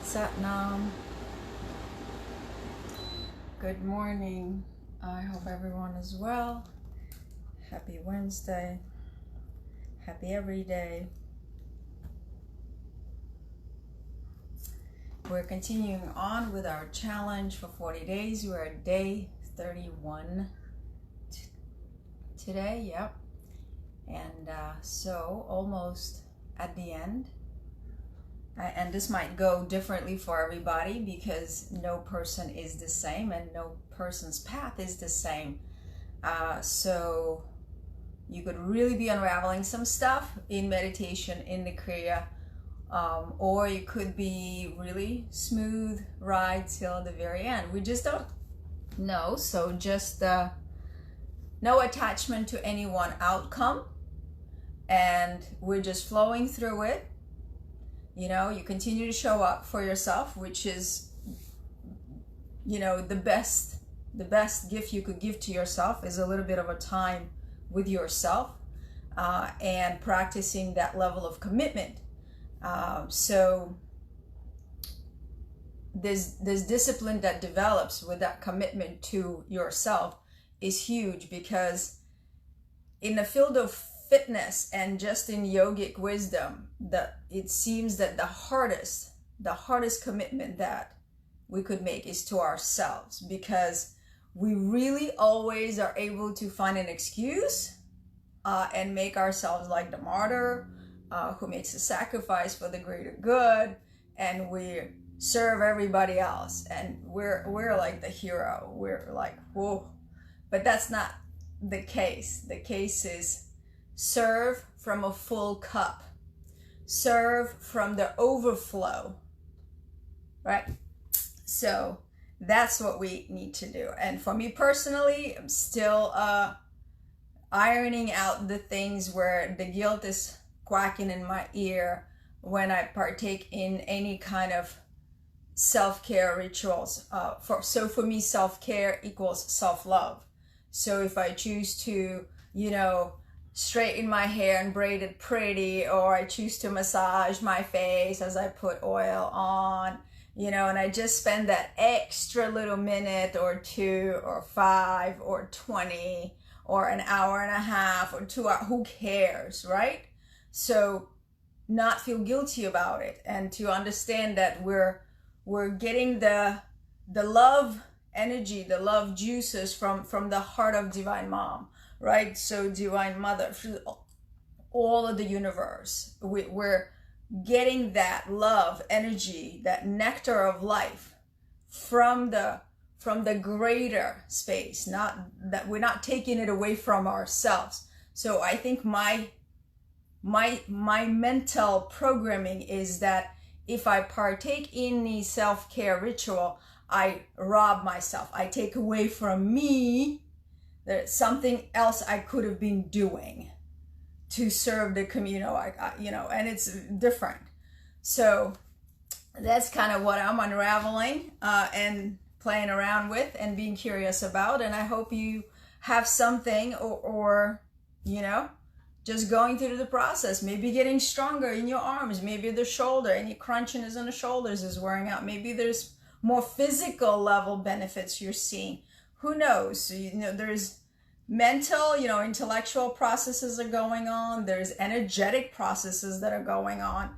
Satnam. Good morning. I hope everyone is well. Happy Wednesday. Happy every day. We're continuing on with our challenge for 40 days. We're at day 31 today. Yep. And so almost at the end. And this might go differently for everybody because no person is the same and no person's path is the same. So you could really be unraveling some stuff in meditation, in the kriya, or it could be really smooth ride till the very end. We just don't know. So just no attachment to any one outcome, and we're just flowing through it. You know, you continue to show up for yourself, which is, you know, the best gift you could give to yourself is a little bit of a time with yourself and practicing that level of commitment. So this discipline that develops with that commitment to yourself is huge, because in the field of fitness and just in yogic wisdom, that it seems that the hardest commitment that we could make is to ourselves, because we really always are able to find an excuse and make ourselves like the martyr who makes a sacrifice for the greater good, and we serve everybody else, and we're like the hero. We're like, whoa. But that's not the case. The case is serve from a full cup. Serve from the overflow, right? So that's what we need to do. And for me personally, I'm still ironing out the things where the guilt is quacking in my ear when I partake in any kind of self-care rituals. So for me, self-care equals self-love. So if I choose to, you know, straighten my hair and braid it pretty, or I choose to massage my face as I put oil on, you know, and I just spend that extra little minute or 2 or 5 or 20 or an hour and a half or 2 hours, who cares, right? So not feel guilty about it, and to understand that we're getting the love energy, the love juices from the heart of Divine Mom, right? So Divine Mother, through all of the universe, we're getting that love energy, that nectar of life from the greater space, not that we're not taking it away from ourselves. So I think my mental programming is that if I partake in the self-care ritual, I rob myself. I take away from me. There's something else I could have been doing to serve the community, you know, and it's different. So that's kind of what I'm unraveling and playing around with and being curious about. And I hope you have something or you know, just going through the process, maybe getting stronger in your arms, maybe the shoulder, any crunchiness in the shoulders is wearing out. Maybe there's more physical level benefits you're seeing. Who knows? So, you know, there's mental, you know, intellectual processes are going on. There's energetic processes that are going on,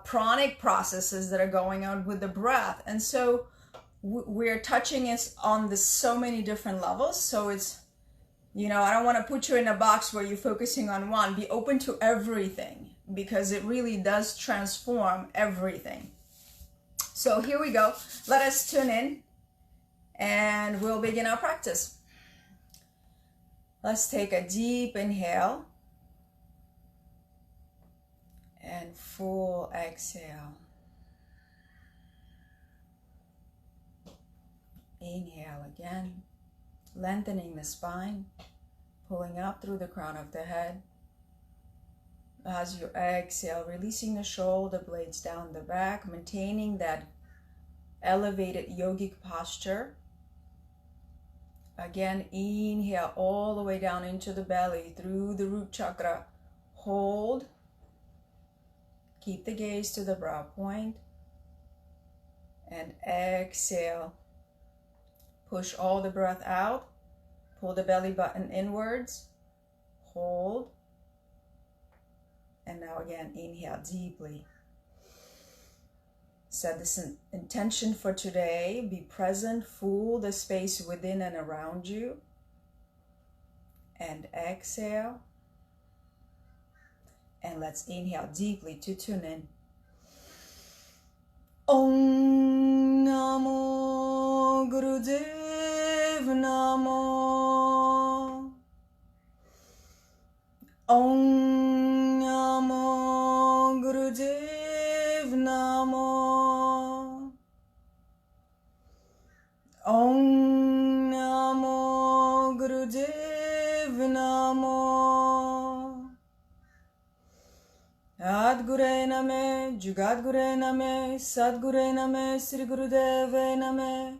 pranic processes that are going on with the breath. And so we're touching it on so many different levels. So it's, you know, I don't want to put you in a box where you're focusing on one. Be open to everything, because it really does transform everything. So here we go. Let us tune in and we'll begin our practice. Let's take a deep inhale and full exhale. Inhale again, lengthening the spine, pulling up through the crown of the head. As you exhale, releasing the shoulder blades down the back, maintaining that elevated yogic posture. Again, inhale all the way down into the belly, through the root chakra. Hold. Keep the gaze to the brow point. and exhale. Push all the breath out. Pull the belly button inwards. Hold. And now again, inhale deeply. Set this intention for today. Be present. Full the space within and around you. And exhale. And let's inhale deeply to tune in. Om Namo Gurudev Namo. Om Namo Gurudev Namo. Om Namo Gurudev Namo. Adgure Name, Jugadgure Name, Sadgure Name, Sri Gurudeve Name.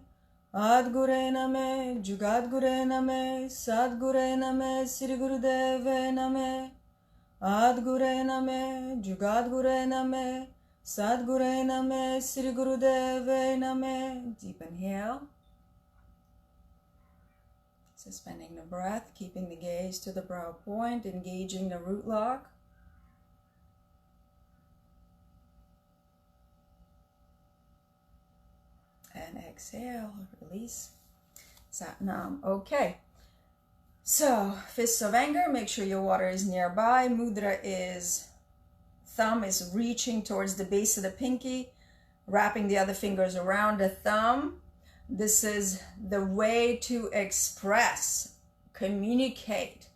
Adgure Name, Jugadgure Name, Sadgure Name, Sri Gurudeve Name. Adgure Name, Jugadgure Name, Sadgure Name, Sri Gurudeve Name. Deep inhale. Suspending the breath, keeping the gaze to the brow point, engaging the root lock. And exhale, release. Satnam. Okay. So, fists of anger, make sure your water is nearby. Mudra is, thumb is reaching towards the base of the pinky, wrapping the other fingers around the thumb. This is the way to express, communicate,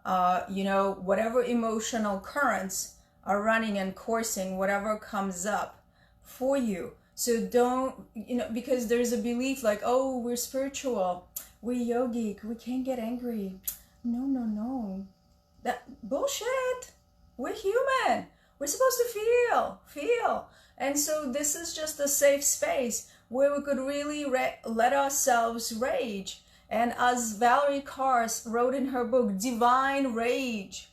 whatever emotional currents are running and coursing, whatever comes up for you. So don't, because there's a belief like, oh, we're spiritual, we're yogic, we can't get angry. No. That bullshit. We're human. We're supposed to feel. And so this is just a safe space where we could really let ourselves rage. And as Valerie Kars wrote in her book, Divine Rage,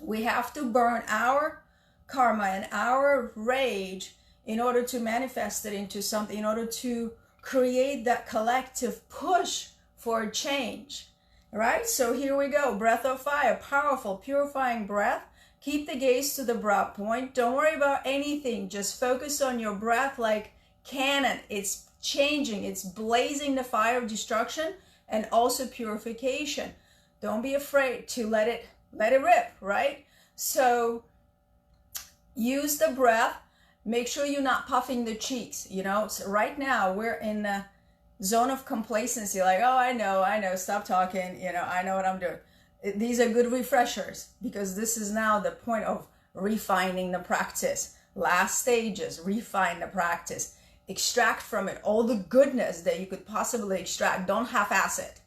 we have to burn our karma and our rage in order to manifest it into something, in order to create that collective push for change, right? So here we go, breath of fire, powerful, purifying breath. Keep the gaze to the brow point. Don't worry about anything. Just focus on your breath like cannon. It's changing, it's blazing the fire of destruction and also purification. Don't be afraid to let it rip, right? So use the breath. Make sure you're not puffing the cheeks, So right now we're in the zone of complacency, like, oh, I know, stop talking, I know what I'm doing. These are good refreshers because this is now the point of refining the practice. Last stages, refine the practice. Extract from it all the goodness that you could possibly extract. Don't half-ass it,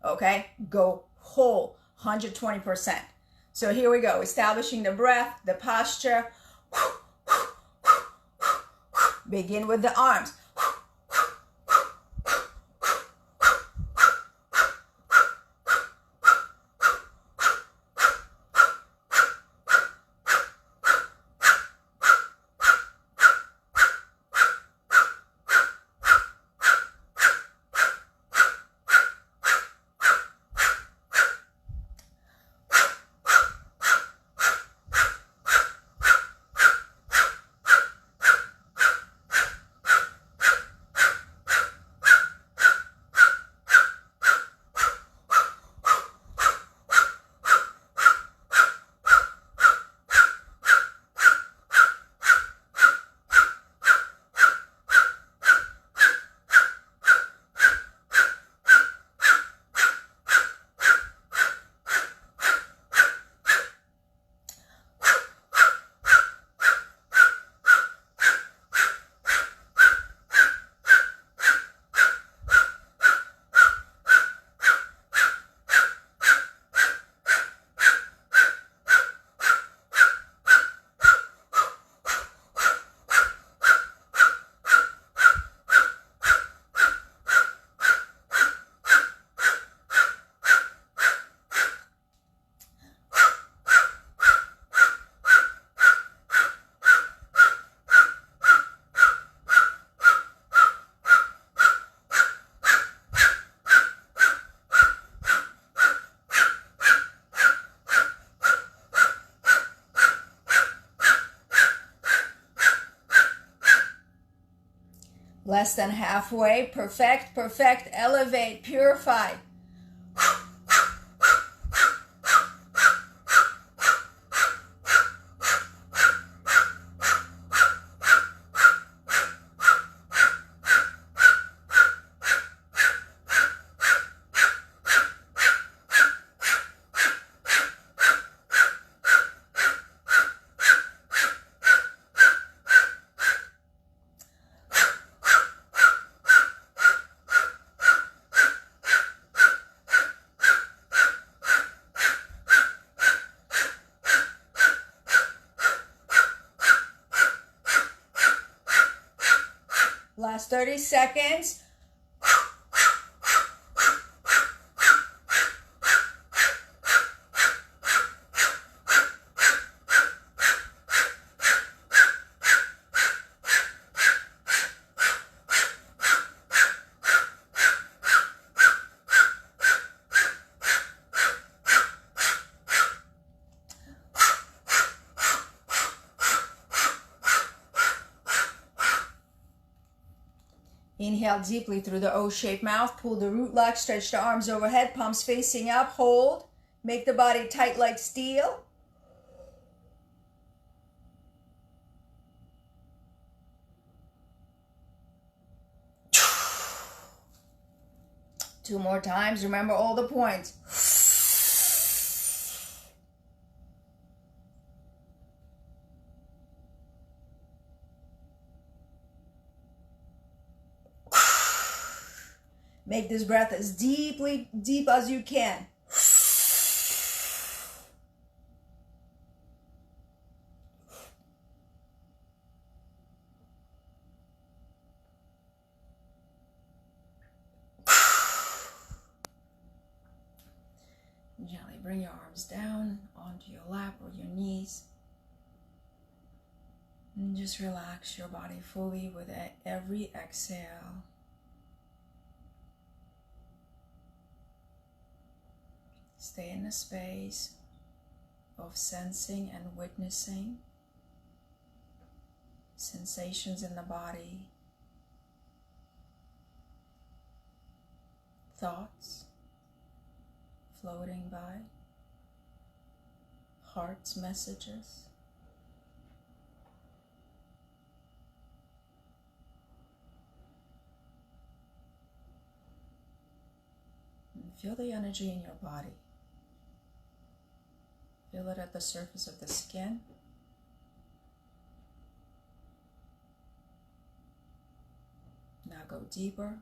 okay? Go whole, 120%. So here we go, establishing the breath, the posture. Begin with the arms. Less than halfway. Perfect, perfect. Elevate, purify. Last 30 seconds. Inhale deeply through the O-shaped mouth. Pull the root lock. Stretch the arms overhead. Palms facing up. Hold. Make the body tight like steel. Two more times. Remember all the points. Make this breath as deep as you can. Gently bring your arms down onto your lap or your knees. And just relax your body fully with every exhale. Stay in a space of sensing and witnessing sensations in the body, thoughts floating by, heart's messages. And feel the energy in your body. Feel it at the surface of the skin. Now go deeper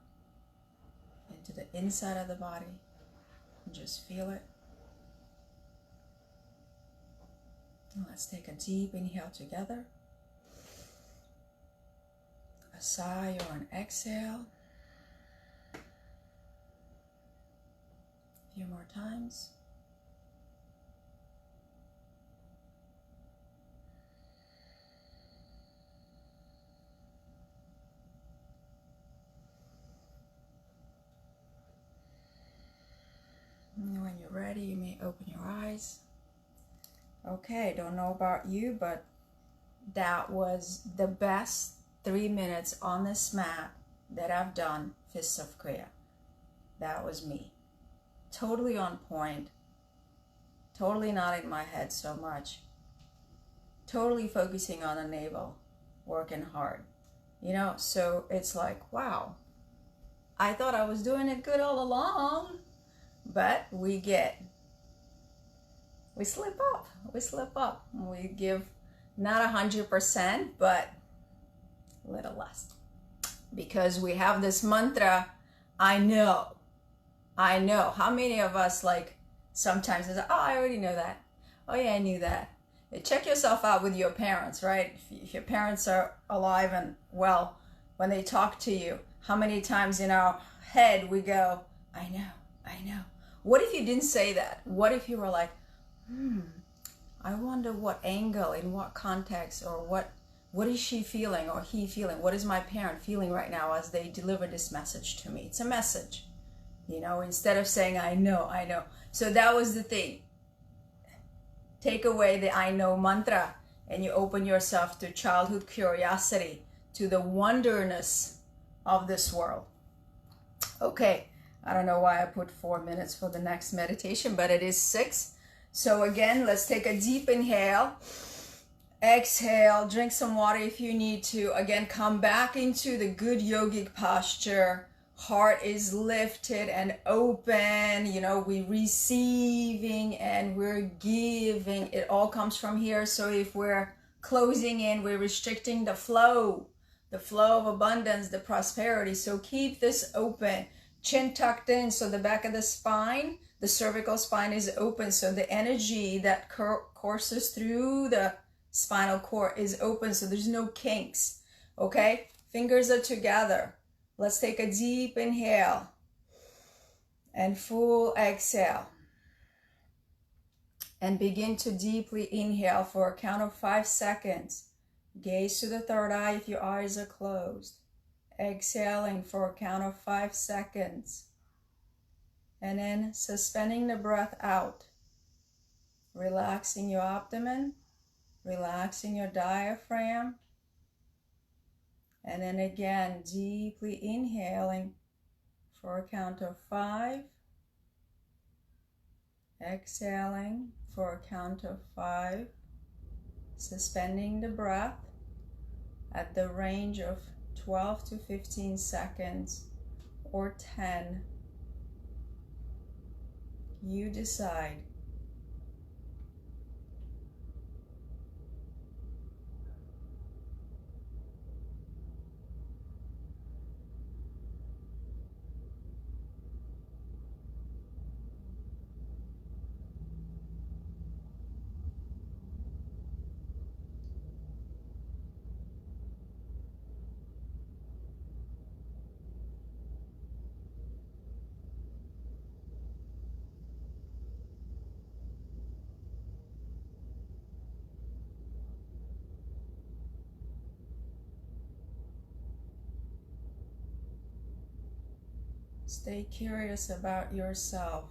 into the inside of the body and just feel it. And let's take a deep inhale together. A sigh or an exhale. A few more times. And when you're ready, you may open your eyes. Okay, don't know about you, but that was the best 3 minutes on this mat that I've done, Fists of Kriya. That was me. Totally on point. Totally not in my head so much. Totally focusing on the navel, working hard. You know, so it's like, wow. I thought I was doing it good all along. But we slip up. We give not 100%, but a little less. Because we have this mantra, I know. How many of us like sometimes is, oh, I already know that. Oh yeah, I knew that. Check yourself out with your parents, right? If your parents are alive and well, when they talk to you, how many times in our head we go, I know. What if you didn't say that? What if you were like, I wonder what angle, in what context, or what is she feeling or he feeling? What is my parent feeling right now as they deliver this message to me? It's a message, you know, instead of saying, I know. So that was the thing. Take away the I know mantra and you open yourself to childhood curiosity, to the wonderness of this world. Okay, I don't know why I put 4 minutes for the next meditation, but it is 6. So again, let's take a deep inhale. Exhale, drink some water if you need to. Again, come back into the good yogic posture. Heart is lifted and open. You know, we're receiving and we're giving. It all comes from here. So if we're closing in, we're restricting the flow of abundance, the prosperity. So keep this open. Chin tucked in, so the back of the spine, the cervical spine is open. So the energy that courses through the spinal cord is open, so there's no kinks. Okay, fingers are together. Let's take a deep inhale and full exhale, and begin to deeply inhale for a count of 5 seconds. Gaze to the third eye if your eyes are closed. Exhaling for a count of 5 seconds, and then suspending the breath out, relaxing your abdomen, relaxing your diaphragm, and then again deeply inhaling for a count of 5, exhaling for a count of 5, suspending the breath at the range of 12 to 15 seconds or 10. You decide. Stay curious about yourself.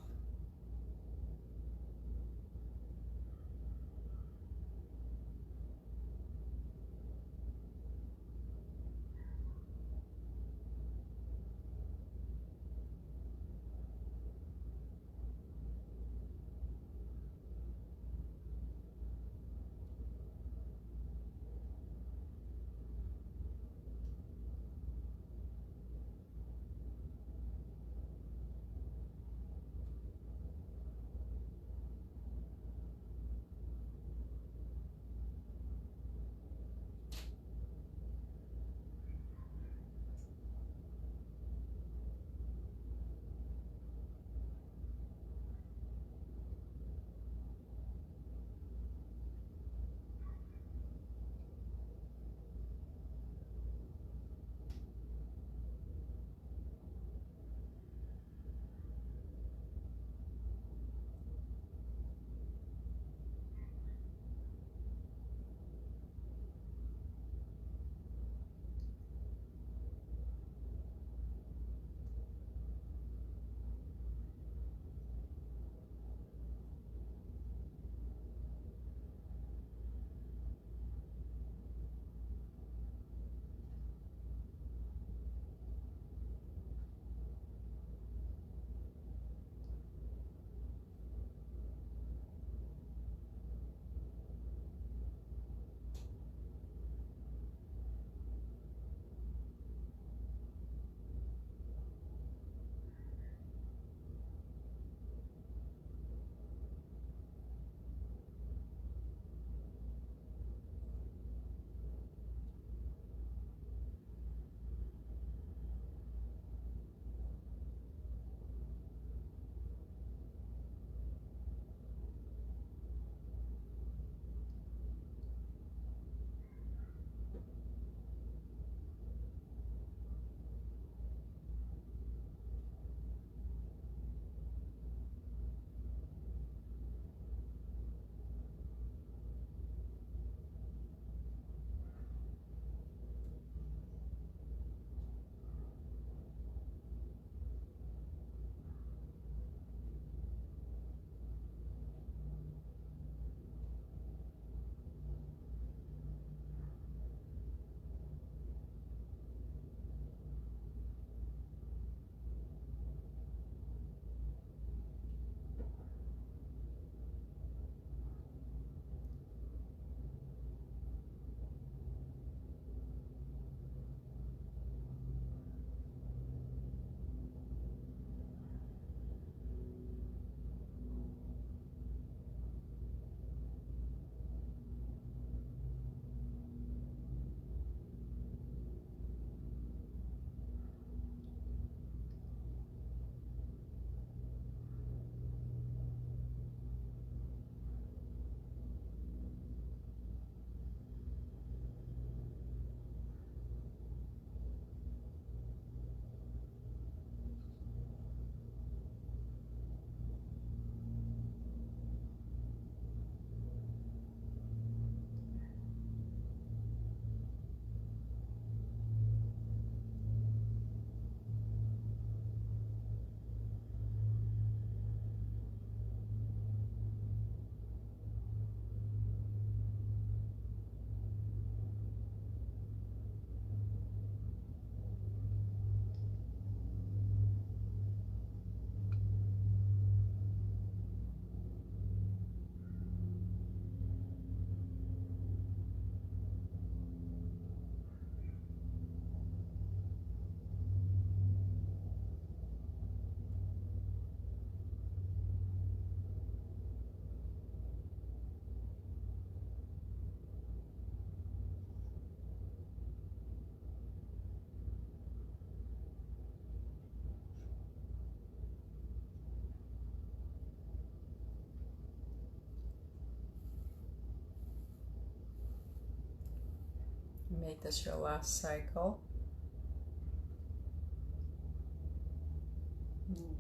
Make this your last cycle.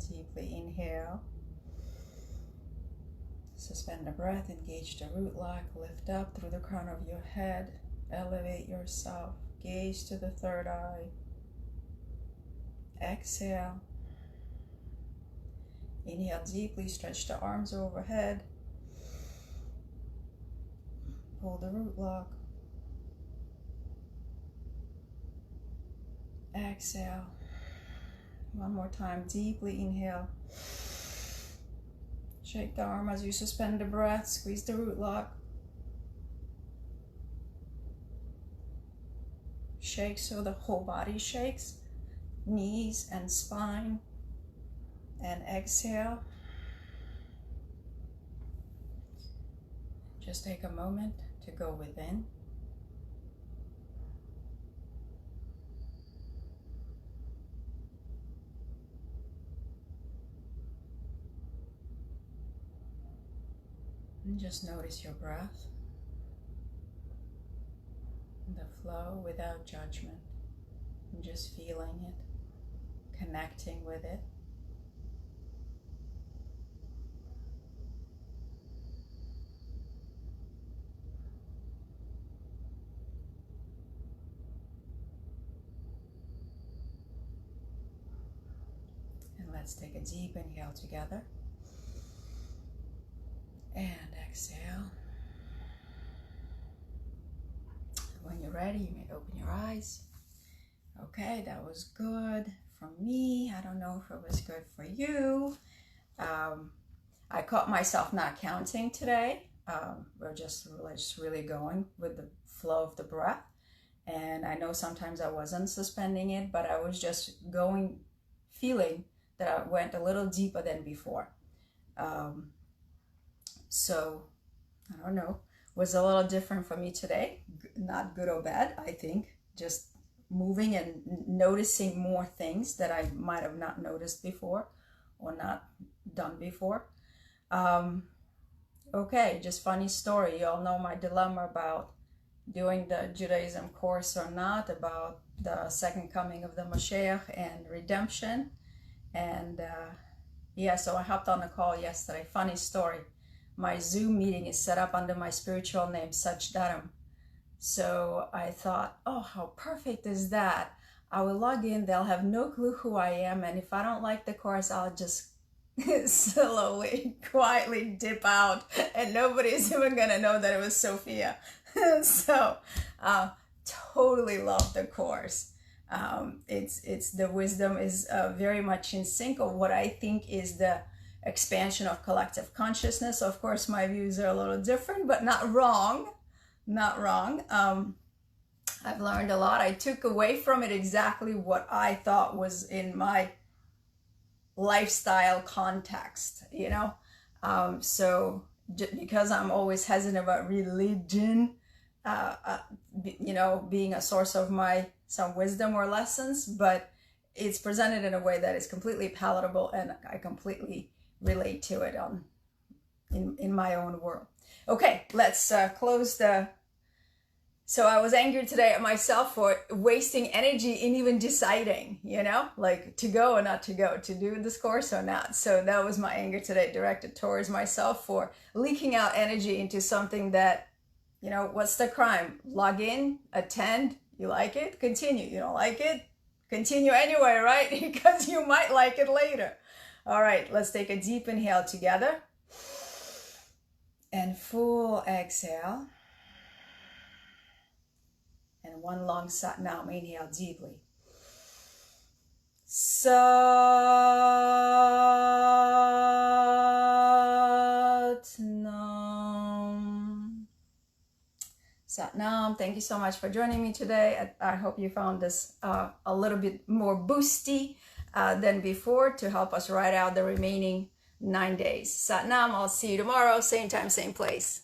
Deeply inhale. Suspend the breath, engage the root lock, lift up through the crown of your head, elevate yourself, gaze to the third eye. Exhale. Inhale deeply, stretch the arms overhead. Pull the root lock. Exhale. One more time, deeply inhale. Shake the arm as you suspend the breath, squeeze the root lock. Shake so the whole body shakes, knees and spine. And exhale. Just take a moment to go within. And just notice your breath, the flow without judgment, and just feeling it, connecting with it. And let's take a deep inhale together. And exhale. When you're ready, you may open your eyes. Okay, that was good from me. I don't know if it was good for you. I caught myself not counting today. We're just really going with the flow of the breath. And I know sometimes I wasn't suspending it, but I was just going, feeling that I went a little deeper than before. So, I don't know, was a little different for me today. Not good or bad, I think. Just moving and noticing more things that I might have not noticed before or not done before. Okay, just funny story. You all know my dilemma about doing the Judaism course or not, about the second coming of the Mashiach and redemption. And yeah, so I hopped on a call yesterday. Funny story. My Zoom meeting is set up under my spiritual name, Sach Dharam. So I thought, oh, how perfect is that? I will log in, they'll have no clue who I am, and if I don't like the course, I'll just slowly, quietly dip out, and nobody's even gonna know that it was Sophia. So, totally love the course. It's the wisdom is very much in sync of what I think is the expansion of collective consciousness. Of course, my views are a little different, but not wrong. Not wrong. I've learned a lot. I took away from it exactly what I thought was in my lifestyle context, you know? So because I'm always hesitant about religion, you know, being a source of some wisdom or lessons, but it's presented in a way that is completely palatable, and I completely relate to it in my own world. Okay, let's close the... So I was angry today at myself for wasting energy in even deciding, you know, like to go or not to go, to do this course or not. So that was my anger today, directed towards myself for leaking out energy into something that, you know, what's the crime? Log in, attend, you like it, continue. You don't like it, continue anyway, right? Because you might like it later. All right, let's take a deep inhale together. And full exhale. And one long Sat Nam, inhale deeply. Sat Nam. Sat Nam, thank you so much for joining me today. I hope you found this a little bit more boosty than before to help us ride out the remaining 9 days. Sat Nam, I'll see you tomorrow, same time, same place.